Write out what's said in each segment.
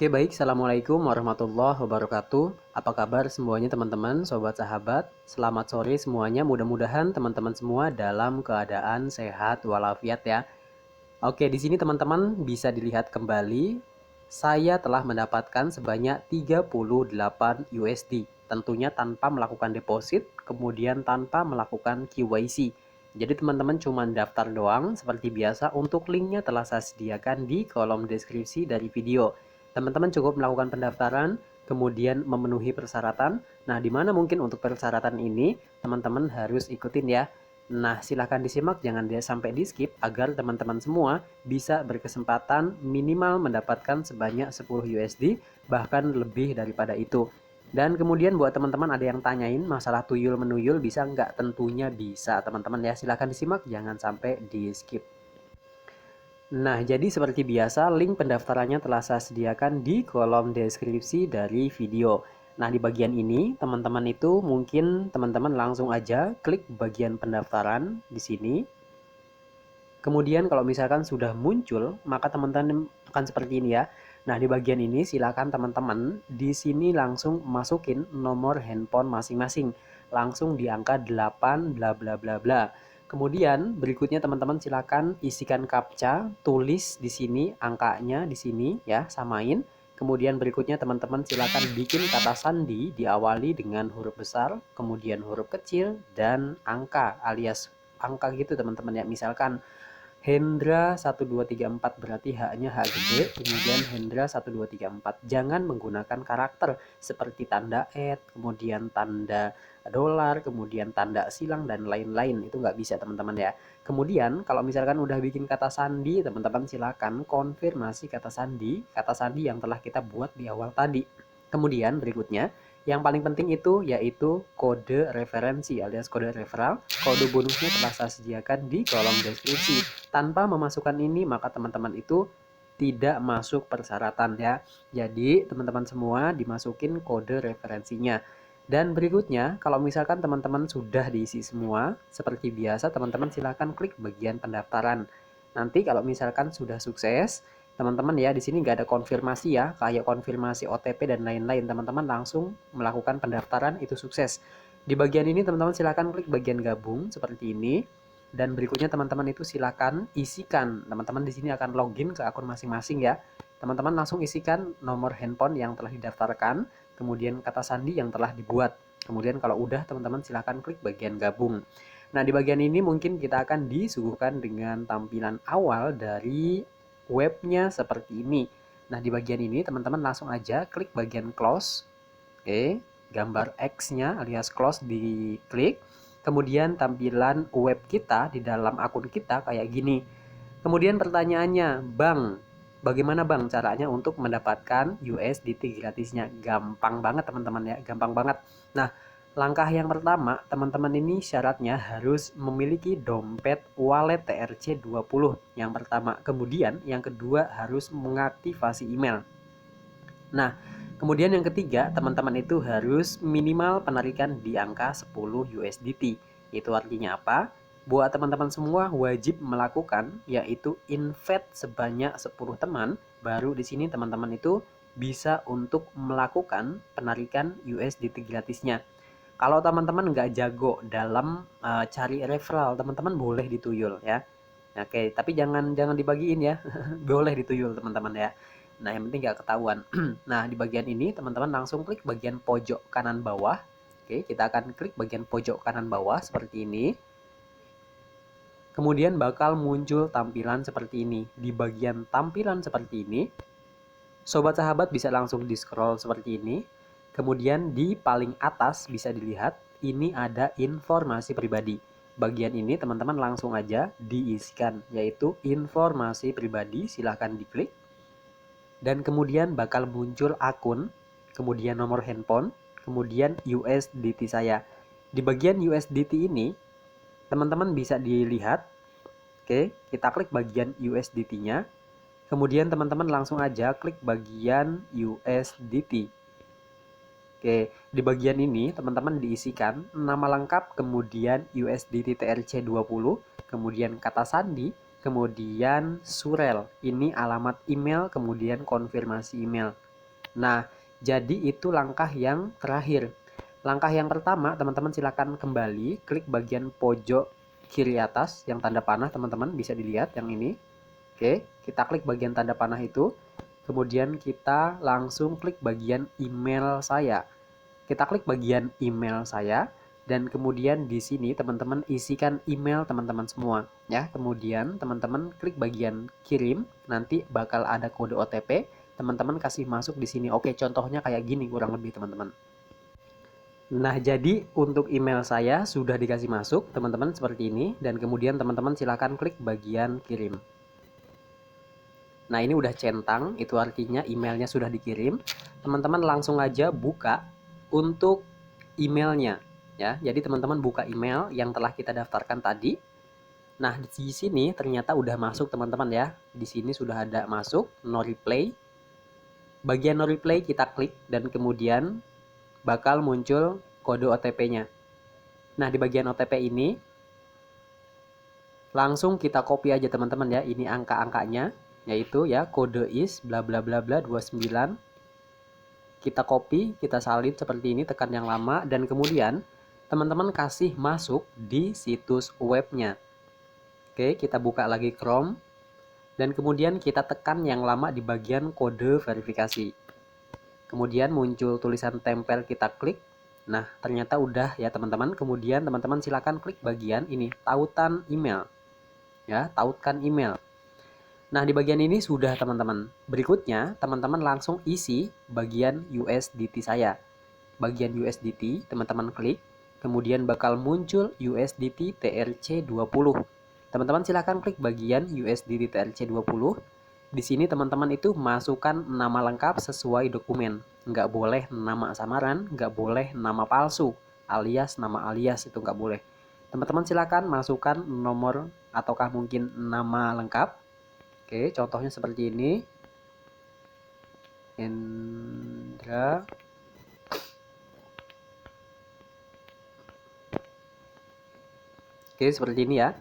Oke baik, Assalamualaikum warahmatullahi wabarakatuh. Apa kabar semuanya teman-teman, sobat sahabat? Selamat sore semuanya, mudah-mudahan teman-teman semua dalam keadaan sehat walafiat ya. Oke, di sini teman-teman bisa dilihat kembali, saya telah mendapatkan sebanyak 38 USD. Tentunya tanpa melakukan deposit, kemudian tanpa melakukan KYC. Jadi teman-teman cuma daftar doang seperti biasa. Untuk linknya telah saya sediakan di kolom deskripsi dari video. Teman-teman cukup melakukan pendaftaran, kemudian memenuhi persyaratan. Nah, dimana mungkin untuk persyaratan ini teman-teman harus ikutin ya. Nah, silahkan disimak, jangan sampai di skip agar teman-teman semua bisa berkesempatan minimal mendapatkan sebanyak 10 USD, bahkan lebih daripada itu. Dan kemudian buat teman-teman ada yang tanyain masalah tuyul menuyul bisa nggak? Tentunya bisa teman-teman ya, silahkan disimak, jangan sampai di skip. Nah, jadi seperti biasa, link pendaftarannya telah saya sediakan di kolom deskripsi dari video. Nah, di bagian ini, teman-teman itu mungkin teman-teman langsung aja klik bagian pendaftaran di sini. Kemudian kalau misalkan sudah muncul, maka teman-teman akan seperti ini ya. Nah, di bagian ini silakan teman-teman di sini langsung masukin nomor handphone masing-masing. Langsung di angka 8 bla bla bla bla. Kemudian berikutnya teman-teman silakan isikan captcha, tulis di sini angkanya di sini ya, samain. Kemudian berikutnya teman-teman silakan bikin kata sandi diawali dengan huruf besar, kemudian huruf kecil dan angka alias angka gitu teman-teman ya. Misalkan Hendra 1234 berarti H-nya H gede, kemudian Hendra 1234. Jangan menggunakan karakter seperti tanda kemudian tanda dolar, kemudian tanda silang dan lain-lain. Itu nggak bisa teman-teman ya. Kemudian kalau misalkan udah bikin kata sandi, teman-teman silakan konfirmasi kata sandi yang telah kita buat di awal tadi. Kemudian berikutnya yang paling penting itu yaitu kode referensi alias kode referral. Kode bonusnya telah saya sediakan di kolom deskripsi. Tanpa memasukkan ini maka teman-teman itu tidak masuk persyaratan ya. Jadi teman-teman semua dimasukin kode referensinya. Dan berikutnya kalau misalkan teman-teman sudah diisi semua, seperti biasa teman-teman silahkan klik bagian pendaftaran. Nanti kalau misalkan sudah sukses, teman-teman ya di sini nggak ada konfirmasi ya, kayak konfirmasi OTP dan lain-lain. Teman-teman langsung melakukan pendaftaran itu sukses. Di bagian ini teman-teman silahkan klik bagian gabung seperti ini. Dan berikutnya teman-teman itu silakan isikan. Teman-teman di sini akan login ke akun masing-masing ya. Teman-teman langsung isikan nomor handphone yang telah didaftarkan, kemudian kata sandi yang telah dibuat. Kemudian kalau udah teman-teman silakan klik bagian gabung. Nah, di bagian ini mungkin kita akan disuguhkan dengan tampilan awal dari webnya seperti ini. Nah, di bagian ini teman-teman langsung aja klik bagian close. Oke, gambar X-nya alias close diklik. Kemudian tampilan web kita di dalam akun kita kayak gini. Kemudian pertanyaannya, Bang, bagaimana Bang caranya untuk mendapatkan USDT gratisnya? Gampang banget teman-teman ya, gampang banget. Nah, langkah yang pertama, teman-teman ini syaratnya harus memiliki dompet wallet TRC20 yang pertama. Kemudian yang kedua harus mengaktifasi email. Nah, kemudian yang ketiga, teman-teman itu harus minimal penarikan di angka 10 USDT. Itu artinya apa? Buat teman-teman semua wajib melakukan yaitu invite sebanyak 10 teman, baru di sini teman-teman itu bisa untuk melakukan penarikan USDT gratisnya. Kalau teman-teman nggak jago dalam cari referral, teman-teman boleh dituyul ya. Oke, tapi jangan dibagiin ya. Boleh dituyul teman-teman ya. Nah, yang penting nggak ketahuan. Nah, di bagian ini teman-teman langsung klik bagian pojok kanan bawah. Oke, kita akan klik bagian pojok kanan bawah seperti ini. Kemudian bakal muncul tampilan seperti ini. Di bagian tampilan seperti ini, sobat sahabat bisa langsung di scroll seperti ini. Kemudian di paling atas bisa dilihat ini ada informasi pribadi. Bagian ini teman-teman langsung aja diisikan yaitu informasi pribadi, silahkan diklik. Dan kemudian bakal muncul akun, kemudian nomor handphone, kemudian USDT saya. Di bagian USDT ini teman-teman bisa dilihat. Oke, kita klik bagian USDT-nya. Kemudian teman-teman langsung aja klik bagian USDT. Oke, di bagian ini teman-teman diisikan nama lengkap, kemudian USDT TRC20, kemudian kata sandi, kemudian surel. Ini alamat email, kemudian konfirmasi email. Nah, jadi itu langkah yang terakhir. Langkah yang pertama, teman-teman silakan kembali klik bagian pojok kiri atas yang tanda panah, teman-teman bisa dilihat yang ini. Oke, kita klik bagian tanda panah itu. Kemudian kita langsung klik bagian email saya. Kita klik bagian email saya dan kemudian di sini teman-teman isikan email teman-teman semua ya. Kemudian teman-teman klik bagian kirim, nanti bakal ada kode OTP. Teman-teman kasih masuk di sini. Oke, contohnya kayak gini kurang lebih teman-teman. Nah, jadi untuk email saya sudah dikasih masuk, teman-teman seperti ini. Dan kemudian teman-teman silakan klik bagian kirim. Nah, ini udah centang, itu artinya emailnya sudah dikirim. Teman-teman langsung aja buka untuk emailnya. Ya, jadi teman-teman buka email yang telah kita daftarkan tadi. Nah, di sini ternyata udah masuk teman-teman ya. Di sini sudah ada masuk, no reply. Bagian no reply kita klik dan kemudian bakal muncul kode OTP-nya. Nah, di bagian OTP ini langsung kita copy aja teman-teman ya. Ini angka-angkanya, yaitu ya kode is bla bla bla bla 29. Kita copy, kita salin seperti ini, tekan yang lama dan kemudian teman-teman kasih masuk di situs webnya. Oke, kita buka lagi Chrome dan kemudian kita tekan yang lama di bagian kode verifikasi. Kemudian muncul tulisan tempel, kita klik. Nah, ternyata udah ya teman-teman. Kemudian teman-teman silakan klik bagian ini, tautan email. Ya, tautkan email. Nah, di bagian ini sudah teman-teman. Berikutnya, teman-teman langsung isi bagian USDT saya. Bagian USDT, teman-teman klik. Kemudian bakal muncul USDT TRC20. Teman-teman silakan klik bagian USDT TRC20. Di sini teman-teman itu masukkan nama lengkap sesuai dokumen. Nggak boleh nama samaran, nggak boleh nama palsu, alias nama alias itu nggak boleh. Teman-teman silakan masukkan nomor ataukah mungkin nama lengkap. Oke, contohnya seperti ini. Hendra. Oke, seperti ini ya.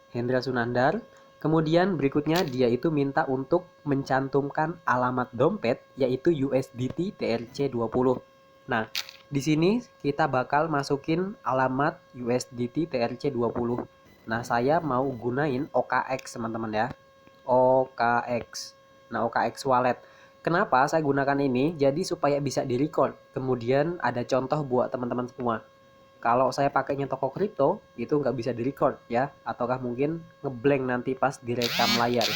Hendra Sunandar. Kemudian berikutnya dia itu minta untuk mencantumkan alamat dompet yaitu USDT TRC20. Nah, di sini kita bakal masukin alamat USDT TRC20. Nah, saya mau gunain OKX teman-teman ya. OKX. Nah, OKX wallet. Kenapa saya gunakan ini? Jadi supaya bisa di-record. Kemudian ada contoh buat teman-teman semua. Kalau saya pakainya toko kripto, itu nggak bisa di-record ya, ataukah mungkin ngeblank nanti pas direkam layar.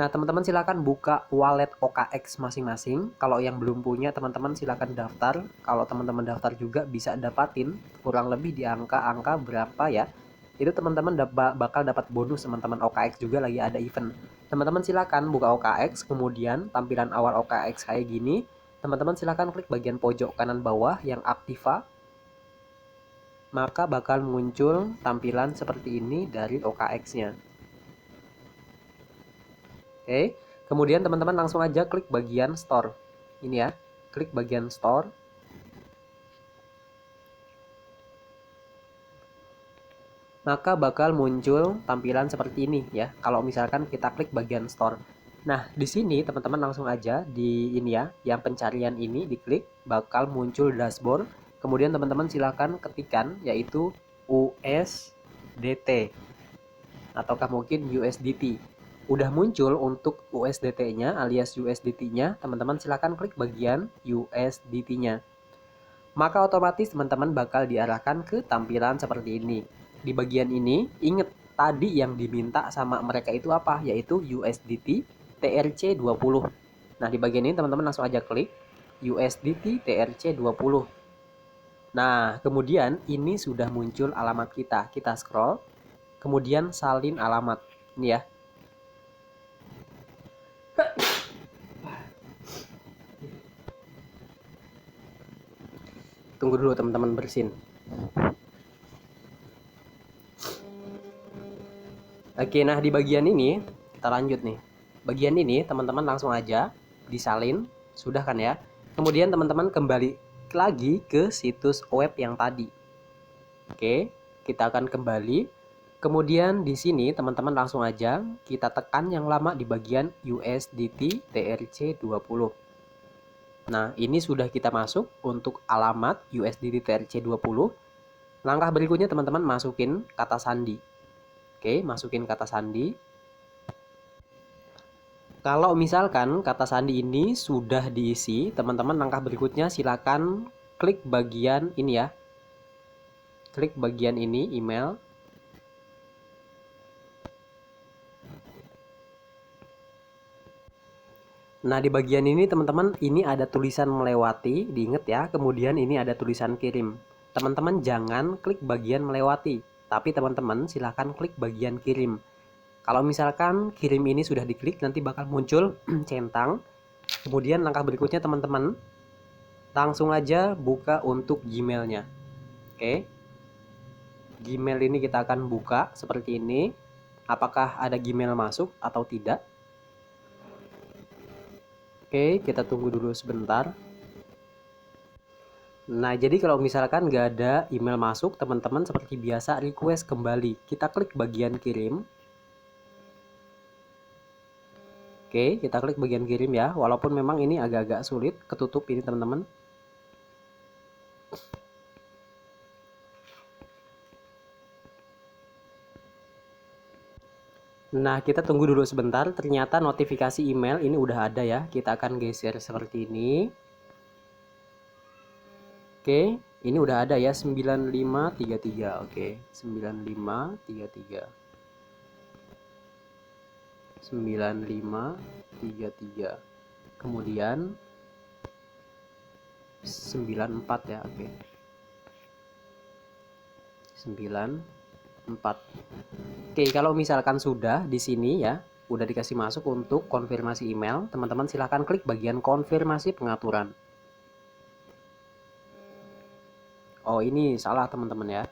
Nah, teman-teman silakan buka wallet OKX masing-masing. Kalau yang belum punya, teman-teman silakan daftar. Kalau teman-teman daftar juga bisa dapatin kurang lebih di angka-angka berapa ya. Itu teman-teman bakal dapat bonus teman-teman. OKX juga lagi ada event. Teman-teman silakan buka OKX, kemudian tampilan awal OKX kayak gini. Teman-teman silakan klik bagian pojok kanan bawah yang aktiva. Maka bakal muncul tampilan seperti ini dari OKX-nya. Oke, kemudian teman-teman langsung aja klik bagian store. Ini ya, klik bagian store. Maka bakal muncul tampilan seperti ini ya, kalau misalkan kita klik bagian store. Nah, di sini teman-teman langsung aja di ini ya, yang pencarian ini diklik, bakal muncul dashboard. Kemudian teman-teman silakan ketikkan yaitu USDT ataukah mungkin USDT. Udah muncul untuk USDT-nya alias USDT-nya, teman-teman silakan klik bagian USDT-nya. Maka otomatis teman-teman bakal diarahkan ke tampilan seperti ini. Di bagian ini, ingat tadi yang diminta sama mereka itu apa? Yaitu USDT TRC20. Nah, di bagian ini teman-teman langsung aja klik USDT TRC20. Nah, kemudian ini sudah muncul alamat kita. Kita scroll, kemudian salin alamat. Ini ya. Tunggu dulu teman-teman bersin. Oke, nah di bagian ini kita lanjut nih. Bagian ini teman-teman langsung aja disalin, sudah kan ya. Kemudian teman-teman kembali lagi ke situs web yang tadi. Oke, kita akan kembali. Kemudian di sini teman-teman langsung aja kita tekan yang lama di bagian USDT TRC20. Nah, ini sudah kita masuk untuk alamat USDT TRC20. Langkah berikutnya teman-teman masukin kata sandi. Oke, masukin kata sandi. Kalau misalkan kata sandi ini sudah diisi, teman-teman langkah berikutnya silakan klik bagian ini ya. Klik bagian ini email. Nah, di bagian ini teman-teman, ini ada tulisan melewati, diingat ya. Kemudian ini ada tulisan kirim. Teman-teman jangan klik bagian melewati, tapi teman-teman silahkan klik bagian kirim. Kalau misalkan kirim ini sudah diklik, nanti bakal muncul centang. Kemudian langkah berikutnya teman-teman langsung aja buka untuk Gmailnya. Oke, Gmail ini kita akan buka seperti ini. Apakah ada Gmail masuk atau tidak? Oke, kita tunggu dulu sebentar. Nah, jadi kalau misalkan nggak ada email masuk, teman-teman seperti biasa request kembali. Kita klik bagian kirim. Oke, kita klik bagian kirim ya. Walaupun memang ini agak-agak sulit, ketutup ini teman-teman. Nah, kita tunggu dulu sebentar. Ternyata notifikasi email ini udah ada ya. Kita akan geser seperti ini. Oke, ini udah ada ya 9533. Oke, 9533. 9533. Kemudian 94 ya. Oke. 94. Oke, kalau misalkan sudah di sini ya, udah dikasih masuk untuk konfirmasi email, teman-teman silahkan klik bagian konfirmasi pengaturan. Oh, ini salah teman-teman ya.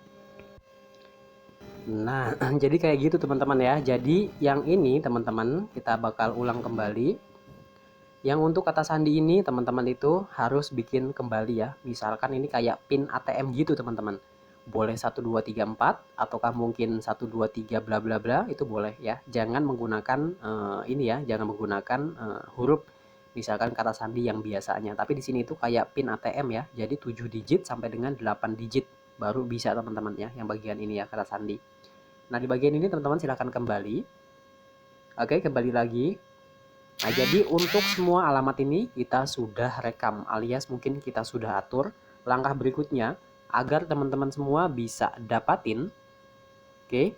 Nah, jadi kayak gitu teman-teman ya. Jadi yang ini teman-teman kita bakal ulang kembali. Yang untuk kata sandi ini teman-teman itu harus bikin kembali ya. Misalkan ini kayak pin ATM gitu teman-teman. Boleh 1234 ataukah mungkin 123 bla bla bla, itu boleh ya. Jangan menggunakan ini ya, jangan menggunakan huruf misalkan kata sandi yang biasanya. Tapi di sini itu kayak pin ATM ya. Jadi 7 digit sampai dengan 8 digit baru bisa teman-teman ya, yang bagian ini ya kata sandi. Nah, di bagian ini teman-teman silahkan kembali. Oke, kembali lagi. Nah, jadi untuk semua alamat ini kita sudah rekam alias mungkin kita sudah atur. Langkah berikutnya agar teman-teman semua bisa dapatin,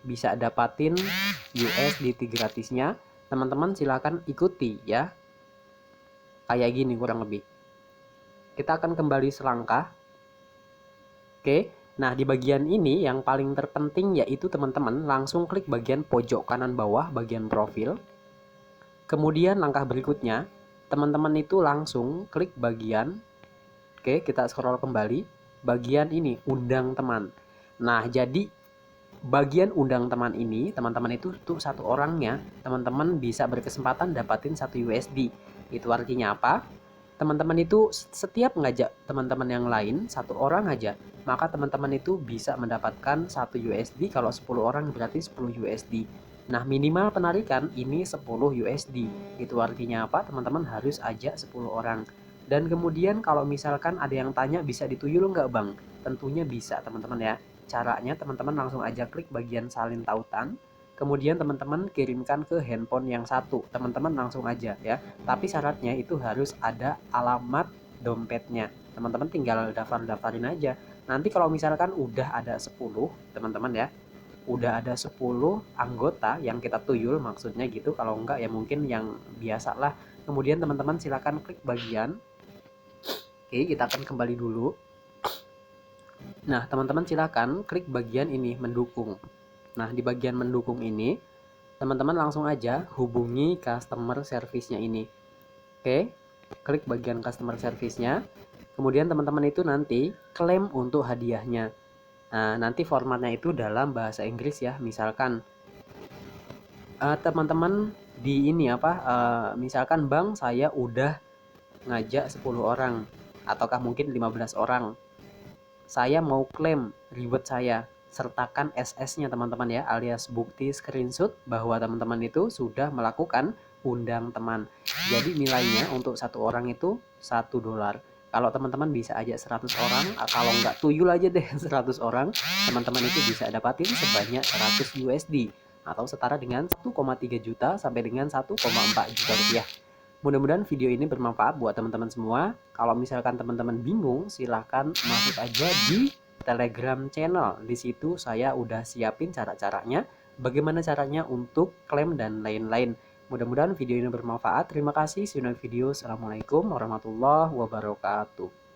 bisa dapatin USDT gratisnya, teman-teman silahkan ikuti ya. Kayak gini kurang lebih. Kita akan kembali selangkah. Nah di bagian ini yang paling terpenting yaitu teman-teman langsung klik bagian pojok kanan bawah bagian profil. Kemudian langkah berikutnya, teman-teman itu langsung klik bagian, kita scroll kembali, bagian ini, undang teman. Nah, jadi bagian undang teman ini, teman-teman itu tuh satu orangnya, teman-teman bisa berkesempatan dapatin 1 USD. Itu artinya apa? Teman-teman itu setiap ngajak teman-teman yang lain, satu orang aja, maka teman-teman itu bisa mendapatkan 1 USD, kalau 10 orang berarti 10 USD. Nah, minimal penarikan ini 10 USD. Itu artinya apa? Teman-teman harus ajak 10 orang. Dan kemudian kalau misalkan ada yang tanya bisa dituyul nggak bang? Tentunya bisa teman-teman ya. Caranya teman-teman langsung aja klik bagian salin tautan. Kemudian teman-teman kirimkan ke handphone yang satu. Teman-teman langsung aja ya. Tapi syaratnya itu harus ada alamat dompetnya. Teman-teman tinggal daftar-daftarin aja. Nanti kalau misalkan udah ada 10 teman-teman ya, udah ada 10 anggota yang kita tuyul maksudnya gitu, kalau enggak ya mungkin yang biasa lah. Kemudian teman-teman silakan klik bagian, kita akan kembali dulu. Nah teman-teman silakan klik bagian ini mendukung. Nah di bagian mendukung ini teman-teman langsung aja hubungi customer service-nya ini. Klik bagian customer service-nya. Kemudian teman-teman itu nanti klaim untuk hadiahnya. Nah, nanti formatnya itu dalam bahasa Inggris ya. Misalkan teman-teman di ini misalkan bang saya udah ngajak 10 orang ataukah mungkin 15 orang. Saya mau klaim reward saya. Sertakan SS-nya teman-teman ya, alias bukti screenshot bahwa teman-teman itu sudah melakukan undang teman. Jadi nilainya untuk satu orang itu $1. Kalau teman-teman bisa ajak 100 orang, kalau nggak tuyul aja deh 100 orang, teman-teman itu bisa dapatin sebanyak 100 USD atau setara dengan 1,3 juta sampai dengan 1,4 juta rupiah. Mudah-mudahan video ini bermanfaat buat teman-teman semua. Kalau misalkan teman-teman bingung, silahkan masuk aja di Telegram channel. Di situ saya udah siapin cara-caranya, bagaimana caranya untuk klaim dan lain-lain. Mudah-mudahan video ini bermanfaat. Terima kasih. See you next video. Assalamualaikum warahmatullahi wabarakatuh.